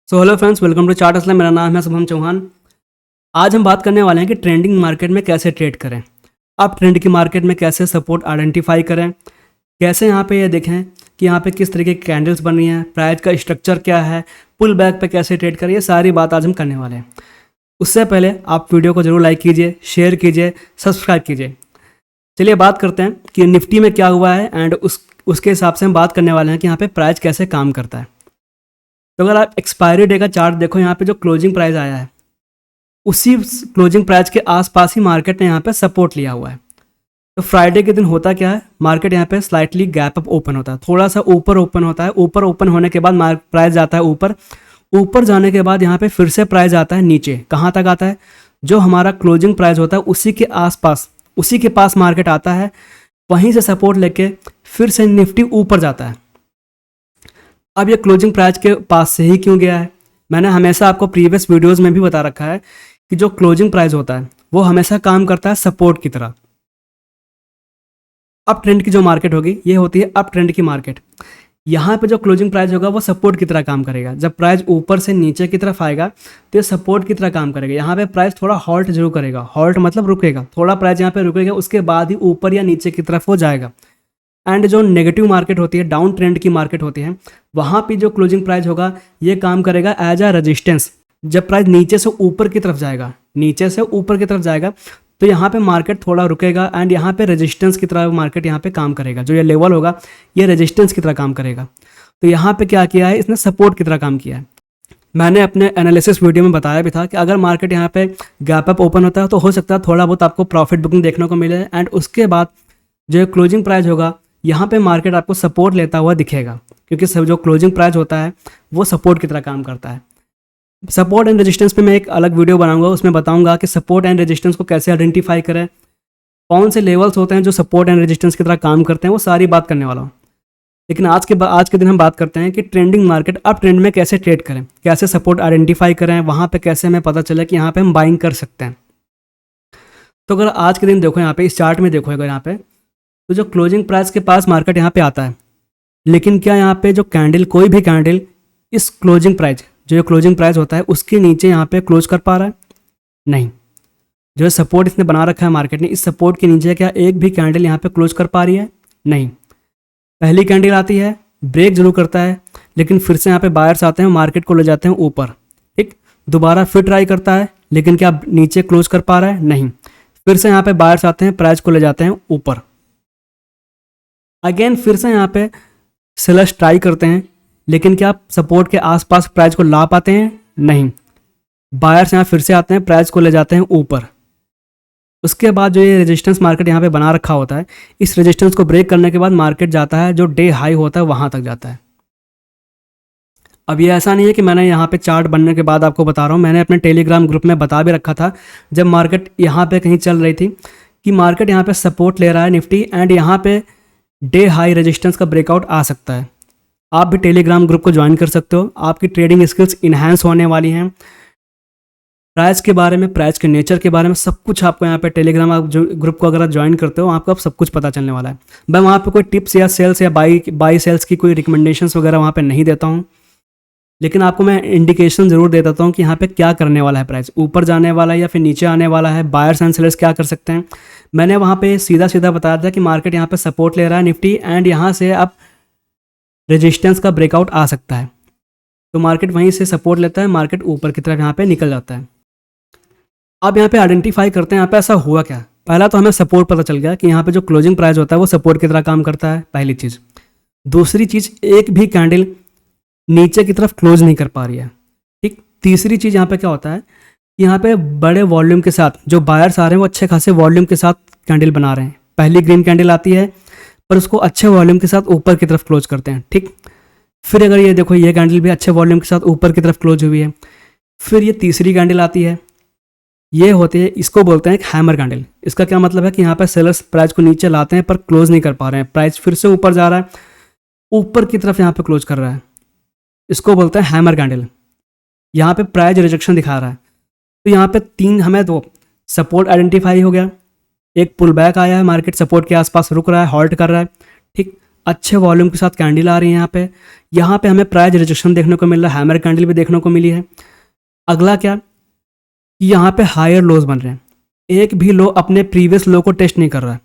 So hello friends, welcome to chart Aslam. मेरा नाम है शुभम चौहान। आज हम बात करने वाले हैं कि ट्रेंडिंग मार्केट में कैसे ट्रेड करें। आप ट्रेंड की मार्केट में कैसे सपोर्ट आइडेंटिफाई करें, कैसे यहाँ पे ये देखें कि यहाँ पे किस तरीके की कैंडल्स बन रही हैं, प्राइस का स्ट्रक्चर क्या है, पुल बैक पे कैसे ट्रेड करें, ये सारी बात आज हम करने वाले हैं। उससे पहले आप वीडियो को जरूर लाइक कीजिए, शेयर कीजिए, सब्सक्राइब कीजिए। चलिए बात करते हैं कि निफ्टी में क्या हुआ है एंड उसके हिसाब से हम बात करने वाले हैं कि यहाँ पे प्राइस कैसे काम करता है। तो अगर आप एक्सपायरी डे का चार्ट देखो, यहाँ पे जो क्लोजिंग प्राइस आया है उसी क्लोजिंग प्राइस के आसपास ही मार्केट ने यहाँ पे सपोर्ट लिया हुआ है। तो फ्राइडे के दिन होता क्या है, मार्केट यहाँ पे स्लाइटली गैप अप ओपन होता है, थोड़ा सा ऊपर ओपन होता है। ऊपर ओपन होने के बाद प्राइस जाता है ऊपर। ऊपर जाने के बाद यहाँ पे फिर से प्राइस आता है नीचे। कहाँ तक आता है? जो हमारा क्लोजिंग प्राइस होता है उसी के आसपास, उसी के पास मार्केट आता है। वहीं से सपोर्ट लेके फिर से निफ्टी ऊपर जाता है। अब ये क्लोजिंग प्राइस के पास से ही क्यों गया है? मैंने हमेशा आपको प्रीवियस वीडियोस में भी बता रखा है कि जो क्लोजिंग प्राइस होता है वो हमेशा काम करता है सपोर्ट की तरह। अप ट्रेंड की जो मार्केट होगी ये होती है अप ट्रेंड की मार्केट। यहाँ पे जो क्लोजिंग प्राइस होगा वो सपोर्ट की तरह काम करेगा। जब प्राइस ऊपर से नीचे की तरफ आएगा तो ये सपोर्ट की तरह काम करेगा। यहाँ पे प्राइस थोड़ा हॉल्ट जरूर करेगा। हॉल्ट मतलब रुकेगा, थोड़ा प्राइस यहाँ पे रुकेगा, उसके बाद ही ऊपर या नीचे की तरफ वो जाएगा। एंड जो नेगेटिव मार्केट होती है, डाउन ट्रेंड की मार्केट होती है, वहाँ पे जो क्लोजिंग प्राइस होगा ये काम करेगा एज अ रेजिस्टेंस। जब प्राइस नीचे से ऊपर की तरफ जाएगा, नीचे से ऊपर की तरफ जाएगा, तो यहाँ पे मार्केट थोड़ा रुकेगा एंड यहाँ पे रेजिस्टेंस की तरह मार्केट यहाँ पे काम करेगा। जो ये लेवल होगा ये रेजिस्टेंस की तरह काम करेगा। तो यहाँ पे क्या किया है, इसने सपोर्ट की तरह काम किया है। मैंने अपने एनालिसिस वीडियो में बताया भी था कि अगर मार्केट यहाँ पे गैप अप ओपन होता है तो हो सकता है थोड़ा बहुत आपको प्रॉफिट बुकिंग देखने को मिले। एंड उसके बाद जो क्लोजिंग प्राइस होगा यहाँ पे मार्केट आपको सपोर्ट लेता हुआ दिखेगा, क्योंकि सब जो क्लोजिंग प्राइस होता है वो सपोर्ट की तरह काम करता है। सपोर्ट एंड रेजिस्टेंस पे मैं एक अलग वीडियो बनाऊंगा, उसमें बताऊंगा कि सपोर्ट एंड रेजिस्टेंस को कैसे आइडेंटिफाई करें, कौन से लेवल्स होते हैं जो सपोर्ट एंड रेजिस्टेंस की तरह काम करते हैं, वो सारी बात करने वाला हूँ। लेकिन आज के दिन हम बात करते हैं कि ट्रेंडिंग मार्केट अप ट्रेंड में कैसे ट्रेड करें, कैसे सपोर्ट आइडेंटिफाई करें, वहाँ पे कैसे हमें पता चले कि यहाँ पे हम बाइंग कर सकते हैं। तो अगर आज के दिन देखो, यहाँ पे इस चार्ट में देखो, अगर यहाँ पे तो जो क्लोजिंग प्राइस के पास मार्केट यहाँ पे आता है, लेकिन क्या यहाँ पे जो कैंडल, कोई भी कैंडल इस क्लोजिंग प्राइस, जो क्लोजिंग प्राइस होता है उसके नीचे यहाँ पे क्लोज कर पा रहा है? नहीं। जो सपोर्ट इसने बना रखा है मार्केट ने, इस सपोर्ट के नीचे क्या एक भी कैंडल यहाँ पे क्लोज कर पा रही है? नहीं। पहली कैंडल आती है, ब्रेक जरूर करता है, लेकिन फिर से यहाँ पे बायर्स आते हैं, मार्केट को ले जाते हैं ऊपर। ठीक, दोबारा फिर ट्राई करता है, लेकिन क्या नीचे क्लोज कर पा रहा है? नहीं। फिर से यहाँ पे बायर्स आते हैं, प्राइस को ले जाते हैं ऊपर। अगेन फिर से यहाँ पे सेलर्स ट्राई करते हैं, लेकिन क्या सपोर्ट के आसपास प्राइस को ला पाते हैं? नहीं। बायर्स यहाँ फिर से आते हैं, प्राइस को ले जाते हैं ऊपर। उसके बाद जो ये रेजिस्टेंस मार्केट यहाँ पे बना रखा होता है, इस रेजिस्टेंस को ब्रेक करने के बाद मार्केट जाता है, जो डे हाई होता है वहां तक जाता है। अब ये ऐसा नहीं है कि मैंने यहाँ पे चार्ट बनने के बाद आपको बता रहा हूँ, मैंने अपने टेलीग्राम ग्रुप में बता भी रखा था जब मार्केट यहाँ पे कहीं चल रही थी कि मार्केट यहाँ पे सपोर्ट ले रहा है निफ्टी, एंड यहाँ पे डे हाई रेजिस्टेंस का ब्रेकआउट आ सकता है। आप भी टेलीग्राम ग्रुप को ज्वाइन कर सकते हो, आपकी ट्रेडिंग स्किल्स इन्हांस होने वाली हैं। प्राइस के बारे में, प्राइस के नेचर के बारे में सब कुछ आपको यहाँ पे टेलीग्राम आप जो ग्रुप को अगर आप ज्वाइन करते हो, आपको अब सब कुछ पता चलने वाला है। मैं वहाँ पे कोई टिप्स या सेल्स या बाई सेल्स की कोई रिकमेंडेशंस वगैरह वहाँ पे नहीं देता हूँ, लेकिन आपको मैं इंडिकेशन ज़रूर दे देता हूँ कि यहाँ पे क्या करने वाला है, प्राइस ऊपर जाने वाला है या फिर नीचे आने वाला है, बायर्स एंड सेलर्स क्या कर सकते हैं। मैंने वहाँ पे सीधा सीधा बताया था कि मार्केट यहाँ पे सपोर्ट ले रहा है निफ्टी, एंड यहाँ से अब रेजिस्टेंस का ब्रेकआउट आ सकता है। तो मार्केट वहीं से सपोर्ट लेता है, मार्केट ऊपर की तरफ यहाँ पे निकल जाता है। अब यहाँ पे आइडेंटिफाई करते हैं यहाँ पे ऐसा हुआ क्या। पहला तो हमें सपोर्ट पता चल गया कि यहाँ पे जो क्लोजिंग प्राइस होता है वो सपोर्ट की तरह काम करता है, पहली चीज़। दूसरी चीज़, एक भी कैंडल नीचे की तरफ क्लोज नहीं कर पा रही है। ठीक, तीसरी चीज़ यहाँ पे क्या होता है, यहाँ पे बड़े वॉल्यूम के साथ जो बायर्स आ रहे हैं वो अच्छे खासे वॉल्यूम के साथ कैंडल बना रहे हैं। पहली ग्रीन कैंडल आती है पर उसको अच्छे वॉल्यूम के साथ ऊपर की तरफ क्लोज करते हैं। ठीक, फिर अगर ये देखो, ये कैंडल भी अच्छे वॉल्यूम के साथ ऊपर की तरफ क्लोज हुई है। फिर ये तीसरी कैंडल आती है, ये होती है, इसको बोलते हैं एक हैमर कैंडल। इसका क्या मतलब है कि यहाँ पर सेलर्स प्राइस को नीचे लाते हैं पर क्लोज नहीं कर पा रहे हैं, प्राइस फिर से ऊपर जा रहा है, ऊपर की तरफ यहाँ पे क्लोज कर रहा है, इसको बोलते हैं हैमर कैंडल। यहाँ पे प्राइस रिजेक्शन दिखा रहा है। तो यहाँ पे तीन हमें दो सपोर्ट आइडेंटिफाई हो गया, एक पुल बैक आया है, मार्केट सपोर्ट के आसपास रुक रहा है, हॉल्ट कर रहा है। ठीक, अच्छे वॉल्यूम के साथ कैंडल आ रही है यहाँ पे हमें प्राइस रिजेक्शन देखने को मिल रहा है, हैमर कैंडल भी देखने को मिली है। अगला क्या, यहाँ पे हायर लोज बन रहे हैं, एक भी लो अपने प्रीवियस लो को टेस्ट नहीं कर रहा है।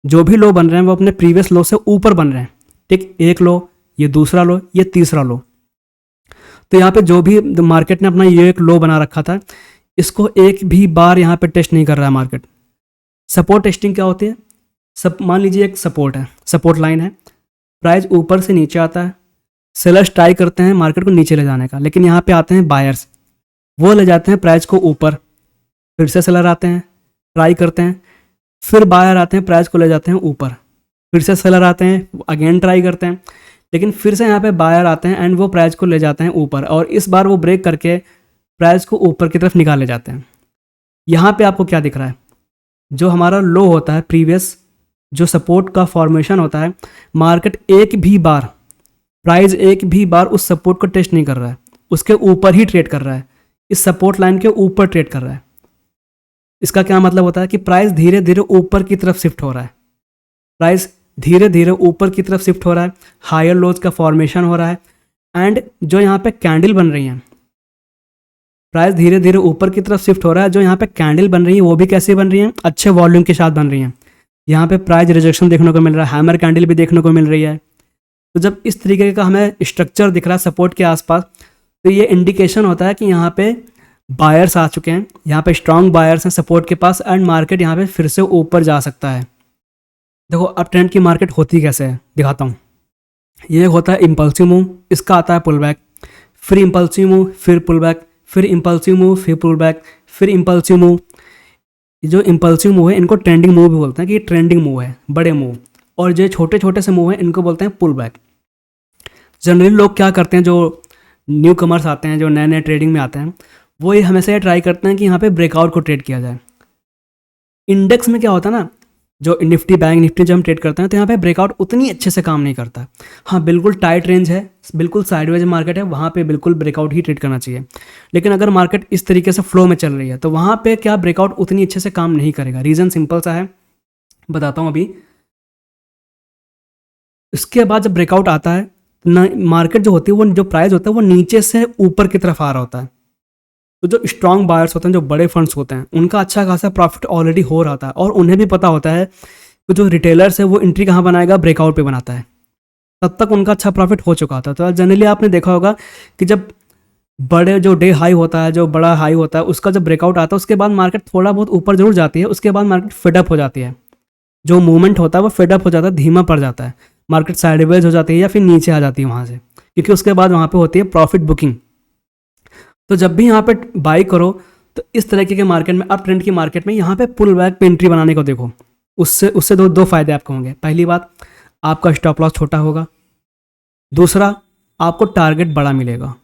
जो भी लो बन रहे हैं वो अपने प्रीवियस लो से ऊपर बन रहे हैं। ठीक, एक लो, ये दूसरा लो, ये तीसरा लो। तो यहाँ पे जो भी मार्केट ने अपना ये एक लो बना रखा था, इसको एक भी बार यहाँ पे टेस्ट नहीं कर रहा है मार्केट। सपोर्ट टेस्टिंग क्या होती है, सब मान लीजिए एक सपोर्ट है, सपोर्ट लाइन है, प्राइस ऊपर से नीचे आता है, सेलर्स ट्राई करते हैं मार्केट को नीचे ले जाने का, लेकिन यहाँ पे आते हैं बायर्स, वो ले जाते हैं प्राइस को ऊपर, फिर से सेलर आते हैं, ट्राई करते हैं, फिर बायर आते हैं, प्राइस को ले जाते हैं ऊपर, फिर से सेलर आते हैं, अगेन ट्राई करते हैं, लेकिन फिर से यहाँ पे बायर आते हैं एंड वो प्राइस को ले जाते हैं ऊपर, और इस बार वो ब्रेक करके प्राइस को ऊपर की तरफ निकाले जाते हैं। यहाँ पे आपको क्या दिख रहा है, जो हमारा लो होता है प्रीवियस, जो सपोर्ट का फॉर्मेशन होता है, मार्केट एक भी बार, प्राइस एक भी बार उस सपोर्ट को टेस्ट नहीं कर रहा है, उसके ऊपर ही ट्रेड कर रहा है, इस सपोर्ट लाइन के ऊपर ट्रेड कर रहा है। इसका क्या मतलब होता है कि प्राइस धीरे धीरे ऊपर की तरफ शिफ्ट हो रहा है, प्राइस धीरे धीरे ऊपर की तरफ शिफ्ट हो रहा है, हायर लोज का फॉर्मेशन हो रहा है, एंड जो यहाँ पे कैंडल बन रही हैं, प्राइस धीरे धीरे ऊपर की तरफ शिफ्ट हो रहा है, जो यहाँ पे कैंडल बन रही है वो भी कैसे बन रही हैं, अच्छे वॉल्यूम के साथ बन रही हैं। यहाँ पे प्राइस रिजेक्शन देखने को मिल रहा है, हैमर कैंडल भी देखने को मिल रही है। तो जब इस तरीके का हमें स्ट्रक्चर दिख रहा है सपोर्ट के आसपास, तो ये इंडिकेशन होता है कि यहाँ पे बायर्स आ चुके हैं, यहाँ पे स्ट्रॉन्ग बायर्स हैं सपोर्ट के पास, एंड मार्केट यहाँ पे फिर से ऊपर जा सकता है। देखो अब ट्रेंड की मार्केट होती कैसे है दिखाता हूँ। ये होता है इम्पल्सिव मूव, इसका आता है पुल बैक, फिर इम्पल्सिव मूव, फिर पुल बैक, फिर इम्पल्सिव मूव, फिर पुल बैक, फिर इम्पल्सिव मूव। जो इम्पल्सिव मूव है इनको ट्रेंडिंग मूव भी बोलते हैं कि ये ट्रेंडिंग मूव है, बड़े मूव, और जो छोटे छोटे से मूव हैं इनको बोलते हैं पुल बैक। जनरली लोग क्या करते हैं, जो न्यू कमर्स आते हैं, जो नए नए ट्रेडिंग में आते हैं, वो ये हमेशा ये ट्राई करते हैं कि यहाँ पे ब्रेकआउट को ट्रेड किया जाए। इंडेक्स में क्या होता है ना, जो निफ्टी बैंक निफ्टी जब हम ट्रेड करते हैं तो यहाँ पे ब्रेकआउट उतनी अच्छे से काम नहीं करता। हाँ बिल्कुल टाइट रेंज है, बिल्कुल साइडवेज मार्केट है, वहाँ पे बिल्कुल ब्रेकआउट ही ट्रेड करना चाहिए। लेकिन अगर मार्केट इस तरीके से फ्लो में चल रही है तो वहाँ पे क्या ब्रेकआउट उतनी अच्छे से काम नहीं करेगा। रीज़न सिंपल सा है, बताता हूँ अभी। इसके बाद जब ब्रेकआउट आता है ना, मार्केट जो होती है वो, जो प्राइस होता है वो नीचे से ऊपर की तरफ आ रहा होता है। तो जो स्ट्रॉन्ग बायर्स होते हैं, जो बड़े फंड्स होते हैं, उनका अच्छा खासा प्रॉफिट ऑलरेडी हो रहा था, और उन्हें भी पता होता है कि जो रिटेलर्स है वो एंट्री कहाँ बनाएगा, ब्रेकआउट पे बनाता है, तब तक उनका अच्छा प्रॉफिट हो चुका था। तो जनरली आपने देखा होगा कि जब बड़े जो डे हाई होता है, जो बड़ा हाई होता है, उसका जब ब्रेकआउट आता है उसके बाद मार्केट थोड़ा बहुत ऊपर जरूर जाती है, उसके बाद मार्केट फेडअप हो जाती है, जो मूवमेंट होता है वो फेडअप हो जाता है, धीमा पड़ जाता है, मार्केट साइडवेज हो जाती है या फिर नीचे आ जाती है वहाँ से, क्योंकि उसके बाद वहाँ पे होती है प्रॉफिट बुकिंग। तो जब भी यहाँ पे बाई करो तो इस तरीके के मार्केट में, अप ट्रेंड की मार्केट में, यहाँ पे पुल बैक पे एंट्री बनाने को देखो। उससे दो फायदे आपको होंगे। पहली बात, आपका स्टॉप लॉस छोटा होगा, दूसरा आपको टारगेट बड़ा मिलेगा।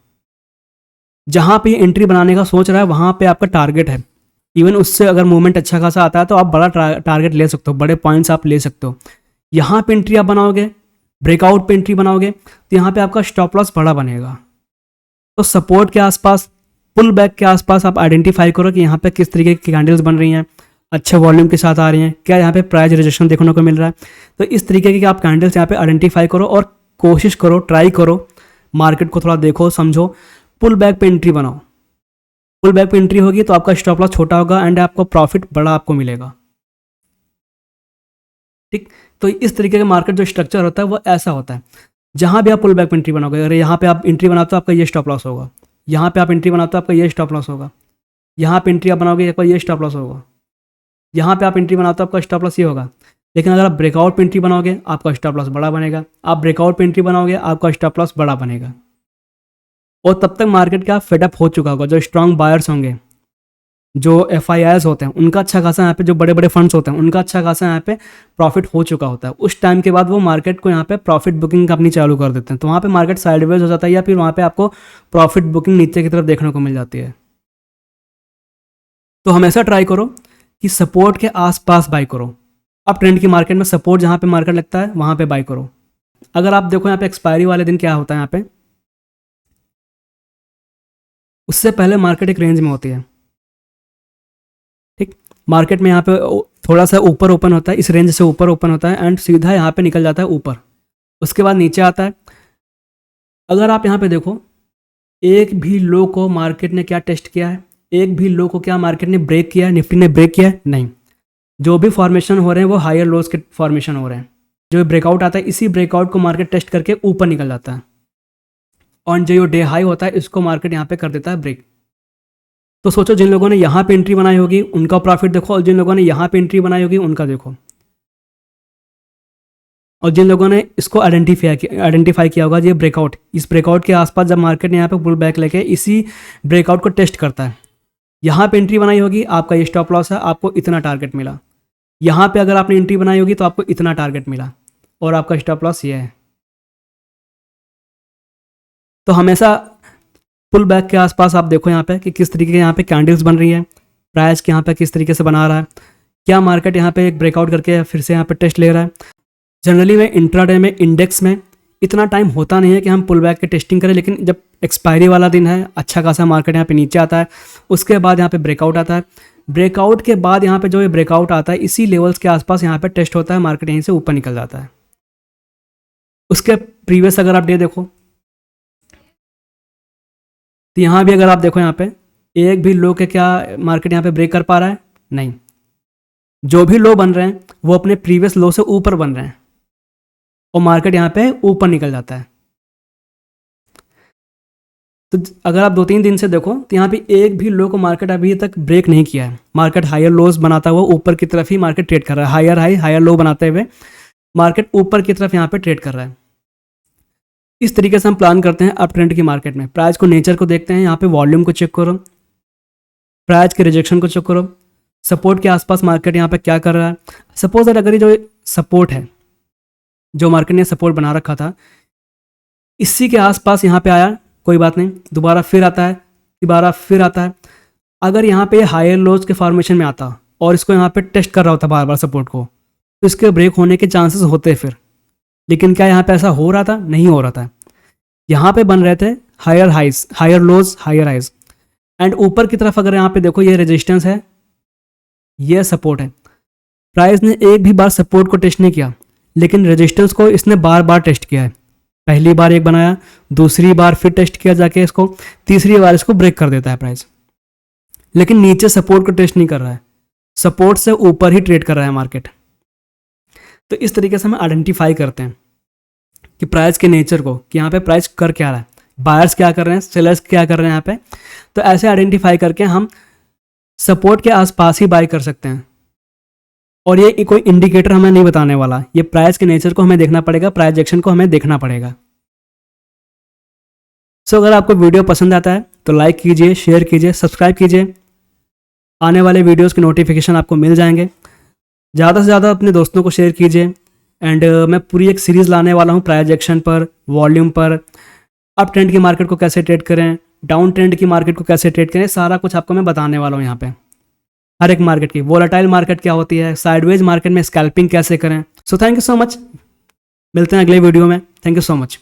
जहाँ पे एंट्री बनाने का सोच रहा है वहाँ पे आपका टारगेट है, इवन उससे अगर मूवमेंट अच्छा खासा आता है तो आप बड़ा टारगेट ले सकते हो, बड़े पॉइंट्स आप ले सकते हो। यहाँ पे एंट्री आप बनाओगे, ब्रेकआउट पे एंट्री बनाओगे, तो यहाँ पे आपका स्टॉप लॉस बड़ा बनेगा। तो सपोर्ट के आसपास, पुल बैक के आसपास आप आइडेंटिफाई करो कि यहाँ पे किस तरीके की कैंडल्स बन रही हैं, अच्छे वॉल्यूम के साथ आ रही हैं, क्या यहाँ पे प्राइस रिजेक्शन देखने को मिल रहा है। तो इस तरीके की आप कैंडल्स यहाँ पे आइडेंटिफाई करो और कोशिश करो, ट्राई करो, मार्केट को थोड़ा देखो समझो, पुल बैक पे एंट्री बनाओ। पुल बैक पे एंट्री होगी तो आपका स्टॉप लॉस छोटा होगा एंड आपको प्रॉफिट बड़ा आपको मिलेगा। ठीक, तो इस तरीके का मार्केट जो स्ट्रक्चर होता है वो ऐसा होता है। जहाँ भी आप पुल बैक पे एंट्री बनाओगे, अगर यहाँ पे आप एंट्री बनाते हो आपका ये स्टॉप लॉस होगा, यहाँ पे आप एंट्री बनाते हो आपका ये स्टॉप लॉस होगा, यहाँ पे एंट्री आप बनाओगे आपका ये स्टॉप लॉस होगा, यहाँ पे आप एंट्री बनाते हो आपका स्टॉप लॉस ये होगा। लेकिन अगर आप ब्रेकआउट पे एंट्री बनाओगे आपका स्टॉप लॉस बड़ा बनेगा, आप ब्रेकआउट पे एंट्री बनाओगे आपका स्टॉप लॉस बड़ा बनेगा। और तब तक मार्केट का फेडअप हो चुका होगा, जो स्ट्रॉन्ग बायर्स होंगे, जो FIIs होते हैं, उनका अच्छा खासा यहाँ पे, जो बड़े बड़े फंड्स होते हैं उनका अच्छा खासा यहाँ पे प्रॉफिट हो चुका होता है। उस टाइम के बाद वो मार्केट को यहाँ पे प्रॉफिट बुकिंग अपनी चालू कर देते हैं, तो वहाँ पे मार्केट साइडवेज हो जाता है या फिर वहाँ पे आपको प्रॉफिट बुकिंग नीचे की तरफ देखने को मिल जाती है। तो हमेशा ट्राई करो कि सपोर्ट के आसपास बाई करो। अब ट्रेंड की मार्केट में सपोर्ट जहाँ पे मार्केट लगता है वहाँ पे बाई करो। अगर आप देखो यहाँ पे एक्सपायरी वाले दिन क्या होता है, यहाँ पे उससे पहले मार्केट एक रेंज में होती है। ठीक, मार्केट में यहाँ पे थोड़ा सा ऊपर ओपन होता है, इस रेंज से ऊपर ओपन होता है एंड सीधा यहाँ पे निकल जाता है ऊपर, उसके बाद नीचे आता है। अगर आप यहाँ पे देखो, एक भी लो को मार्केट ने क्या टेस्ट किया है, एक भी लो को क्या मार्केट ने ब्रेक किया है, निफ्टी ने ब्रेक किया है? नहीं। जो भी फॉर्मेशन हो रहे हैं वो हायर लोज के फॉर्मेशन हो रहे हैं। जो ब्रेकआउट आता है, इसी ब्रेकआउट को मार्केट टेस्ट करके ऊपर निकल जाता है, और जो डे हाई होता है इसको मार्केट यहाँ पे कर देता है ब्रेक। तो सोचो, जिन लोगों ने यहाँ पे एंट्री बनाई होगी उनका प्रॉफिट देखो, और जिन लोगों ने यहाँ पे एंट्री बनाई होगी उनका देखो, और जिन लोगों ने इसको आइडेंटिफाई किया होगा ये ब्रेकआउट, इस ब्रेकआउट के आसपास जब मार्केट ने यहाँ पे पुल बैक लेके इसी ब्रेकआउट को टेस्ट करता है, यहाँ पे एंट्री बनाई होगी, आपका ये स्टॉप लॉस है, आपको इतना टारगेट मिला। यहाँ पे अगर आपने एंट्री बनाई होगी तो आपको इतना टारगेट मिला, और आपका स्टॉप लॉस ये है। तो हमेशा पुल बैक के आसपास आप देखो यहाँ पे कि किस तरीके के यहाँ पे कैंडल्स बन रही है, प्राइस के यहाँ पे किस तरीके से बना रहा है, क्या मार्केट यहाँ पे एक ब्रेकआउट करके फिर से यहाँ पे टेस्ट ले रहा है। जनरली में इंट्राडे में इंडेक्स में इतना टाइम होता नहीं है कि हम पुल बैक की टेस्टिंग करें, लेकिन जब एक्सपायरी वाला दिन है, अच्छा खासा मार्केट यहाँ पे नीचे आता है, उसके बाद यहाँ पे ब्रेकआउट आता है, ब्रेकआउट के बाद यहाँ पे जो ये ब्रेकआउट आता है इसी लेवल्स के आसपास यहाँ पे टेस्ट होता है, मार्केट यहीं से ऊपर निकल जाता है। उसके प्रीवियस अगर आप डे देखो तो यहाँ भी अगर आप देखो, यहाँ पे एक भी लो के क्या मार्केट यहाँ पे ब्रेक कर पा रहा है? नहीं। जो भी लो बन रहे हैं वो अपने प्रीवियस लो से ऊपर बन रहे हैं, और मार्केट यहाँ पे ऊपर निकल जाता है। तो अगर आप 2-3 दिन से देखो तो यहाँ पे एक भी लो को मार्केट अभी तक ब्रेक नहीं किया है, मार्केट हायर लोज बनाता हुआ ऊपर की तरफ ही मार्केट ट्रेड कर रहा है, हायर हाई हायर लो बनाते हुए मार्केट ऊपर की तरफ यहाँ पे ट्रेड कर रहा है। इस तरीके से हम प्लान करते हैं अप ट्रेंड की मार्केट में। प्राइस को, नेचर को देखते हैं, यहाँ पे वॉल्यूम को चेक करो, प्राइस के रिजेक्शन को चेक करो, सपोर्ट के आसपास मार्केट यहाँ पे क्या कर रहा है। सपोज अगर ये जो सपोर्ट है, जो मार्केट ने सपोर्ट बना रखा था, इसी के आसपास यहाँ पे आया, कोई बात नहीं, दोबारा फिर आता है, दोबारा फिर आता है। अगर यहाँ पे हायर लोज के फॉर्मेशन में आता और इसको यहाँ पे टेस्ट कर रहा होता बार बार सपोर्ट को, तो इसके ब्रेक होने के चांसेस होते फिर। लेकिन क्या यहाँ पे ऐसा हो रहा था? नहीं हो रहा था। यहाँ पे बन रहे थे higher highs, higher lows, higher highs, and ऊपर की तरफ अगर यहाँ पे देखो, ये रेजिस्टेंस है, ये सपोर्ट है। प्राइस ने एक भी बार सपोर्ट को टेस्ट नहीं किया, लेकिन रेजिस्टेंस को इसने बार बार टेस्ट किया है। पहली बार एक बनाया, दूसरी बार फिर टेस्ट किया जाके इसको, तीसरी बार इसको ब्रेक कर देता है प्राइस, लेकिन नीचे सपोर्ट को टेस्ट नहीं कर रहा है, सपोर्ट से ऊपर ही ट्रेड कर रहा है मार्केट। तो इस तरीके से हम आइडेंटिफाई करते हैं कि प्राइस के नेचर को, कि यहाँ पे प्राइस कर क्या रहा है, बायर्स क्या कर रहे हैं, सेलर्स क्या कर रहे हैं यहाँ पे। तो ऐसे आइडेंटिफाई करके हम सपोर्ट के आसपास ही बाय कर सकते हैं। और ये कोई इंडिकेटर हमें नहीं बताने वाला, ये प्राइस के नेचर को हमें देखना पड़ेगा, प्राइस एक्शन को हमें देखना पड़ेगा। सो अगर आपको वीडियो पसंद आता है तो लाइक कीजिए, शेयर कीजिए, सब्सक्राइब कीजिए, आने वाले वीडियोस के नोटिफिकेशन आपको मिल जाएंगे। ज़्यादा से ज़्यादा अपने दोस्तों को शेयर कीजिए। एंड मैं पूरी एक सीरीज़ लाने वाला हूँ प्राइस एक्शन पर, वॉल्यूम पर, अप ट्रेंड की मार्केट को कैसे ट्रेड करें, डाउन ट्रेंड की मार्केट को कैसे ट्रेड करें, सारा कुछ आपको मैं बताने वाला हूँ यहाँ पे। हर एक मार्केट की, वोलेटाइल मार्केट क्या होती है, साइडवेज मार्केट में स्कैल्पिंग कैसे करें। So thank you so much, मिलते हैं अगले वीडियो में। Thank you so much.